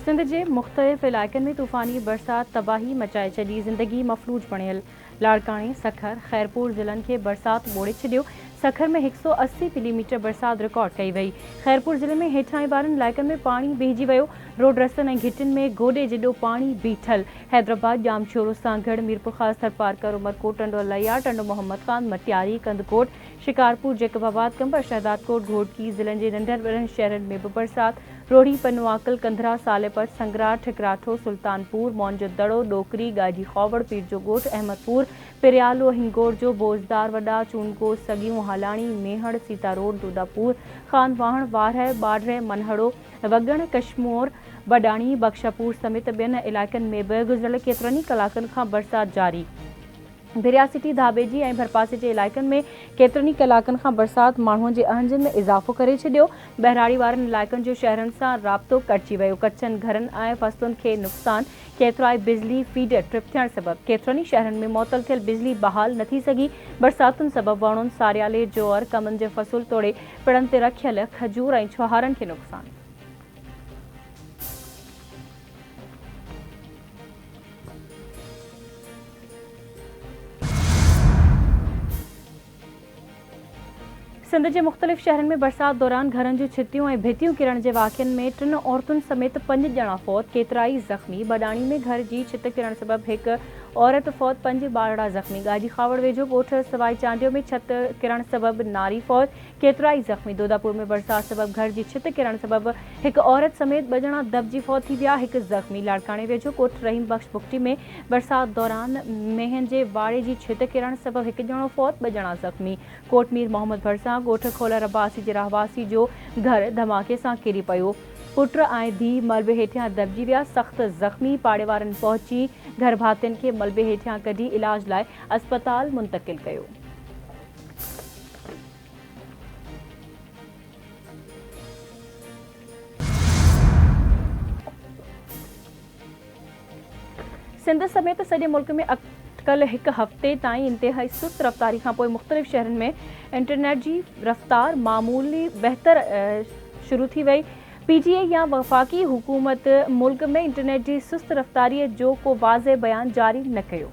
सिंध जे मुख़्तलिफ़ इलाइक़नि में तूफ़ानी बरसात तबाही मचाए छॾी, ज़िंदगी मफ़लूज बणियल। लाड़काणे, सखर, खैरपुर ज़िलनि खे बरसात ॿोड़े छॾियो। सखर में 180 मिलीमीटर बरसात रिकॉर्ड कई वई। खैरपुर ज़िले में हेठाहीं वारनि इलाइक़नि में पाणी बीहजी वियो। रोड रस्तनि ऐं घिटियुनि में गोॾे जिॾो पाणी बीठल। हैदराबाद, जामशोरो, सांगड़, मीरपुर ख़ास, थरपारकर, उमरकोट, टंडो अल्लायार, टंडो मोहम्मद खान, मटियारी, कंदकोट, शिकारपुर, जैकबाबाद, कंबर, शहदादकोट, घोड़की ज़िलनि जे नंढनि वॾनि शहरनि में बि बरसात। रोढ़ी, पनुआकल, कंधरा, सालेपत, संगरा, ठिकराठो, सुल्तानपुर, मौंजो दड़ो, डोकरी, गाजी खौवड़, पीर जो ॻोठ, अहमदपुर, पिरियालो, हिंगोर जो बोझदार, वॾा, चूनको, सगियूं, हालाणी, मेहड़, सीता रोड, दूदापुर, खानवाहण, वारह, बाढर, मनहड़ो, वगण, कशमोर, बडाणी, बख्शापुर समेत ॿियनि इलाइक़नि में बि गुज़िरियल केतिरनि ई कलाकनि खां बरसात जारी। भिरिया सिटी, धाबेजी ऐं भरपासे जे इलाइक़नि में केतिरनि ई कलाकनि खां बरसात माण्हुनि जे अहंजनि में इज़ाफ़ो करे छॾियो। बहिराड़ी वारनि इलाइक़नि जो शहरनि सां राब्तो कटिजी वियो। कचनि घरनि ऐं फसलुनि खे नुक़सान। केतिरा ई बिजली फीडर ट्रिप थियण सबबि केतिरनि ई शहरनि में मुअतल थियल बिजली बहाल न थी सघी। बरसातुनि सबबि वणुनि, सारियाले, जोअर, कमनि जे फसल तोड़े पिणनि ते रखियल खजूर ऐं छुहारनि खे नुक़सान। सिंध जे मुख़्तलिफ़ शहरनि में बरसात दौरान घरनि जूं छितियूं ऐं भितियूं किरण जे वाक़िअनि में 3 औरतुनि समेत 5 ॼणा फ़ौत, केतिरा ई ज़ख़्मी। बडाणी में घर जी छित किरण सबबि हिकु औरत फ़ौत, 5 ॿारड़ा ज़ख़्मी। गाजी खावड़ वेझो ॻोठ सवाई चांडियो में छित किरण सबबि नारी फ़ौत, केतिरा ई ज़ख़्मी। दोदापुर में बरसात सबबि घर जी छित किरण सबबि हिकु औरत समेत 2 ॼणा दबिजी फ़ौत थी विया, हिकु ज़ख़्मी। लाड़काणे वेझो कोट रहीम बख़्श बुगटी में बरसात दौरान मेहनि जे वाड़े जी छित किरण सबबि 1 ॼणो फ़ौत, 2 ॼणा ज़ख़्मी। कोटमीर मोहम्मद भरसां ॻोठ खोलर अब्बासी जे रहवासी जो घर धमाके सां किरी पियो। पुट ऐं धीउ मलबे हेठियां दबिजी विया, सख़्त ज़ख़्मी। पाड़े वारनि पहुची घर भातियुनि खे मलबे हेठियां कढी इलाज लाइ अस्पताल मुंतक़िल कयो। सिंध समेत सॼे मुल्क में कल हिकु हफ़्ते ताईं इंतिहाई सुस्त रफ़्तारी खां पोइ मुख़्तलिफ़ शहरनि में इंटरनेट जी रफ़्तार मामूली बहितर शुरू थी वई। PGA या वफ़ाक़ी हुकूमत मुल्क में इंटरनेट जी सुस्त रफ़्तारीअ जो को वाज़े बयान जारी न कयो।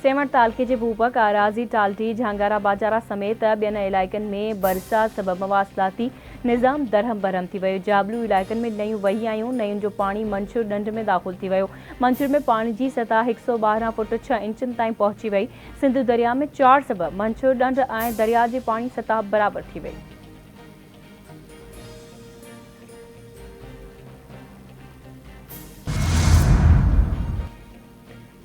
सेवण तालके जे बूबक, आराज़ी, टाल्टी, झांगारा, बाजारा समेत ॿियनि इलाइक़नि में बरसात सबबि मवासिलाती निज़ाम दरहम बरहम थी वियो। जाबलू इलाइक़नि में नयूं वही आयूं। नयुनि जो पाणी मंछूर ढंढ में दाख़िल थी वियो। मंछूर में पाणी जी सतह 112 फुट 6 इंचनि ताईं पहुची वई। सिंधु दरिया में 4 सबबि मंछूर ढंढ ऐं दरिया जी पाणी सतह बराबरि थी वई।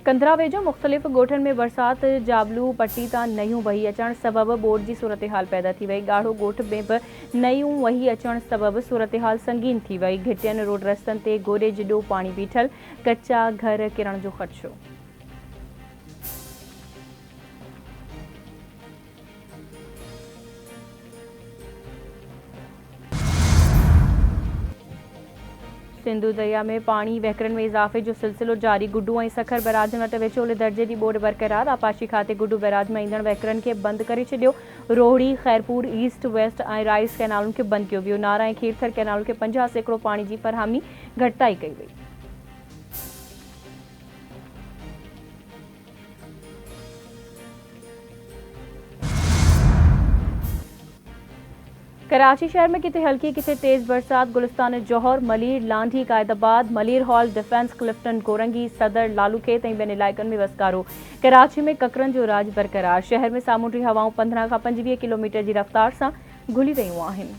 कंधरा वेझो मुख़्तलिफ़ ॻोठनि में बरसात जाबलू पट्टी तां नयूं वही अचण सबबि ॿोड़ जी सूरतहाल पैदा थी वई। ॻाढ़ो ॻोठ में बि नयूं वही अचण सबबि सूरतहाल संगीन थी वई। घिटियनि रोड रस्तनि ते गोॾे जिॾो पाणी बीठल, कचा घर किरण जो ख़दशो। सिंधु दरिया में पाणी वहिकरनि में इज़ाफ़े जो सिलसिलो जारी। गुड्डू ऐं सखर बैराज वटि विचोले दर्जे जी ॿोड़ बरक़रार। आपाशी खाते गुड्डू बैराज में ईंदड़ वहिकरनि खे बंदि करे छॾियो। रोहिड़ी, खैरपुर, ईस्ट वेस्ट ऐं राइस कैनालुनि खे बंदि कयो वियो। नारा ऐं खीरथर कैनाल खे 50% पाणी जी फ़रहामी घटिताई कई वई। कराची शहर में किथे हल्की किथे तेज़ बरसात। गुलिस्तान जौहर, मलीर, लांधी, कायदाबाद, मलीर हॉल, डिफेंस, क्लिफ्टन, कोरंगी, सदर, लालूखेत ऐं ॿियनि इलाइक़नि में वसकारो। कराची में ककरनि जो राज बरक़रार। शहर में सामूंडी हवाऊं 15 खां 25 किलोमीटर जी रफ़्तार सां घुली रहियूं आहिनि।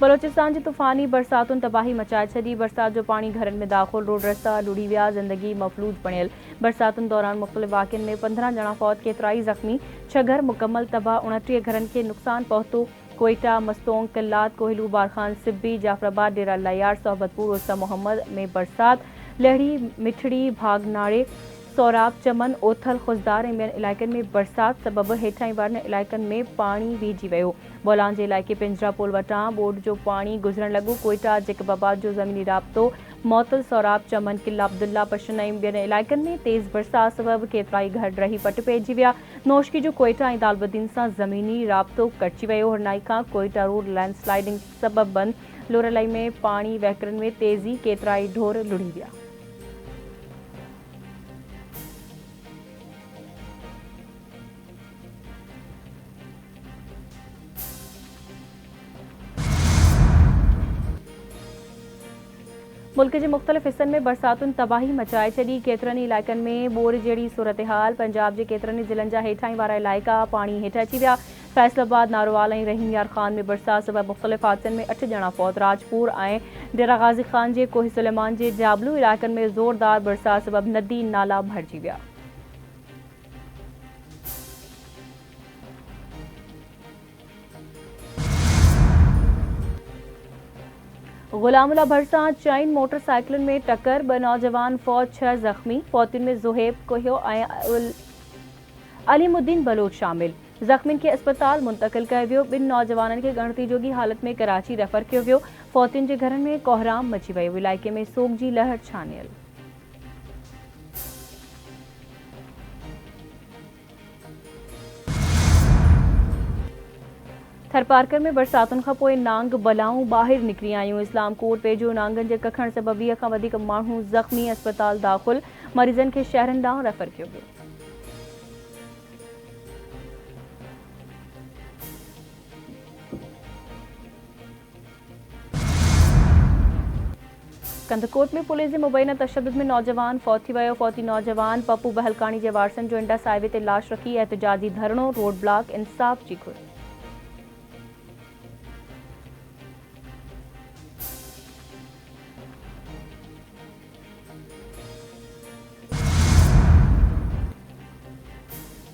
बलोचिस्तान जी तूफ़ानी बरसातुनि तबाही मचाए छॾी। बरसात जो पाणी घरनि में दाख़िल, रोड रस्ता लुढ़ी विया, ज़िंदगी मफ़लूज बणियल। बरसातुनि दौरान मुख़्तलिफ़ वाक़िअनि में 15 ॼणा फ़ौत, केतिरा ई ज़ख़्मी। 6 घर मुकमल तबाह, 29 घरनि खे नुक़सान पहुतो। कोयटा, मस्तोंग, किल्लात, कोहिलू, बारखान, सिब्बी, जाफराबाद, डेरा अल्लायार, सोहबतपुर, उस्ता मोहम्मद में बरसात। लहड़ी, मिठड़ी, भागनाड़े, सौराब चमन ओथल खुजदार ऐं ॿियनि इलाइक़नि में बरसाति सबबि हेठाहीं वारनि इलाइक़नि में पाणी वीहिजी वियो। बोलान जे इलाइक़े पिंजरा पुल वटां बोर्ड जो पाणी गुज़रण लॻो। कोयटा जेकबाबाद जो ज़मीनी राब्तो मौतल सौराब चमन किला अब्दुल्ला पशन ऐं ॿियनि इलाइक़नि में तेज़ बरसाति सबबि केतिराई घर रही पट पइजी विया। नौशकी जो कोयटा ऐं दालबद्दीन सां ज़मीनी राब्तो कटिजी वियो। हरनाई खां कोयटा रोड लैंडस्लाइडिंग सबबि बंदि। लोरलाई में पाणी वहिकरनि में तेज़ी, केतिराई ढोर लुढ़ी विया। मुल्क के मुख़्तलिफ़ हिस्सनि में बरसातुनि तबाही मचाए छॾी। केतिरनि इलाइक़नि में ॿोर जहिड़ी सूरत हाल। पंजाब जे केतिरनि ज़िलनि जा हेठाहीं वारा इलाइक़ा पाणी हेठि अची विया। फैसलाबाद, नारोवाल ऐं रहीम यार ख़ान में बरसाति सबबि मुख़्तलिफ़ हादसनि में 8 ॼणा फौत। राजपुर ऐं डेरा गाज़ी ख़ान जे कोही सुलेमान जे जाबलू इलाइक़नि में ज़ोरदार बरसाति सबबि नदी नाला भरिजी विया। गुलामुल्ला भरसां चइन मोटरसाइकिलुनि में टक्कर, 2 नौजवान फौत, 6 ज़ख़्मी। फौतियुनि में ज़ुहैब कोहियो ऐं अलीमुद्दीन बलोच शामिल। ज़ख़्मियुनि खे अस्पताल मुंतक़िल कयो वियो। 2 नौजवाननि खे ॻणती जोगी हालत में कराची रेफर कयो वियो। फौतियुनि जे घरनि में कोहराम मची वियो। इलाइक़े में सोग जी लहर छानियल। थरपारकर में बरसातुनि खां पोइ नांग बलाऊं ॿाहिरि निकिरी आयूं। इस्लाम कोट वेझो नांगनि जे कखण सबबि 20 खां वधीक माण्हू ज़ख़्मी, अस्पताल दाख़िल। मरीज़नि खे शहरनि ॾांहुं रेफर कयो वियो। कंदकोट में पुलिस जे मुबैना तशद्दुद में नौजवान फौत थी वियो। फौती नौजवान पप्पू बहलकानी जे वारसनि जो इंडस हाईवे ते लाश रखी एहतजाजी धरणो, रोड ब्लॉक, इंसाफ़ जी घुर।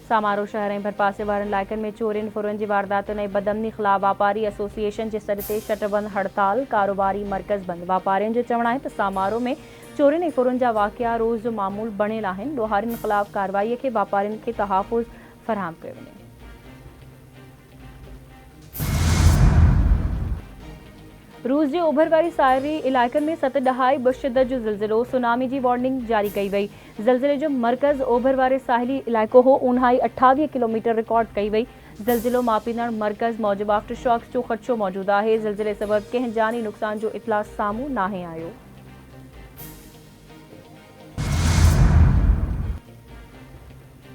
सामारो शहर ऐं भरपासे वारनि इलाइक़नि में चोरियुनि फुरुनि जी वारदातुनि ऐं बदअमनी ख़िलाफ़ वापारी एसोसिएशन जे सॾ ते शटरबंद हड़ताल, कारोबारी मर्कज़ बंदि। वापारियुनि जो चवणु आहे त सामारो में चोरियुनि ऐं फुरुनि जा वाक़िया रोज़ जो मामूल बणियल आहिनि। ॾोहारियुनि ख़िलाफ़ कार्रवाईअ खे वापारियुनि खे तहफ़ुज़ फ़राहम कयो वञे। रूस जे ओभर वारी साहिली इलाइक़नि में 7 ॾहाई बशिद्दत जो ज़िलज़िलो। सुनामी जी वार्निंग जारी कई वई। ज़िलज़िले जो मर्कज़ ओभर वारे साहिली इलाइक़ो हो। ऊन्हाई 28 किलोमीटर रिकॉर्ड कई वई। ज़िलज़िलो मापींदड़ मर्कज़ मूजिबि आफ्टर शॉक्स जो ख़दशो मौजूदु आहे। ज़िलज़िले सबबि कंहिं जानी नुक़सान जो इतला साम्हूं नाहे आयो।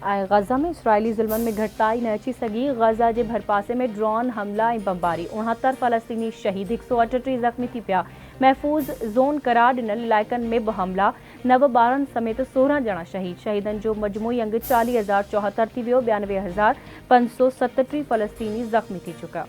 गज़ा में इसराइली ज़ुल्मनि में घटिताई न अची सघी। गज़ा जे भरपासे में ड्रोन हमला ऐं बमबारी, 69 फ़लस्तीनी शहीद, 138 ज़ख़्मी थी पिया। महफ़ूज़ ज़ोन करार ॾिनल इलाइक़नि में बि हमला, 9 ॿारनि समेत 16 ॼणा शहीद। शहीदनि जो मजमूई अंग 40,074 थी वियो। 92,537 फ़लस्तीनी ज़ख़्मी थी चुका।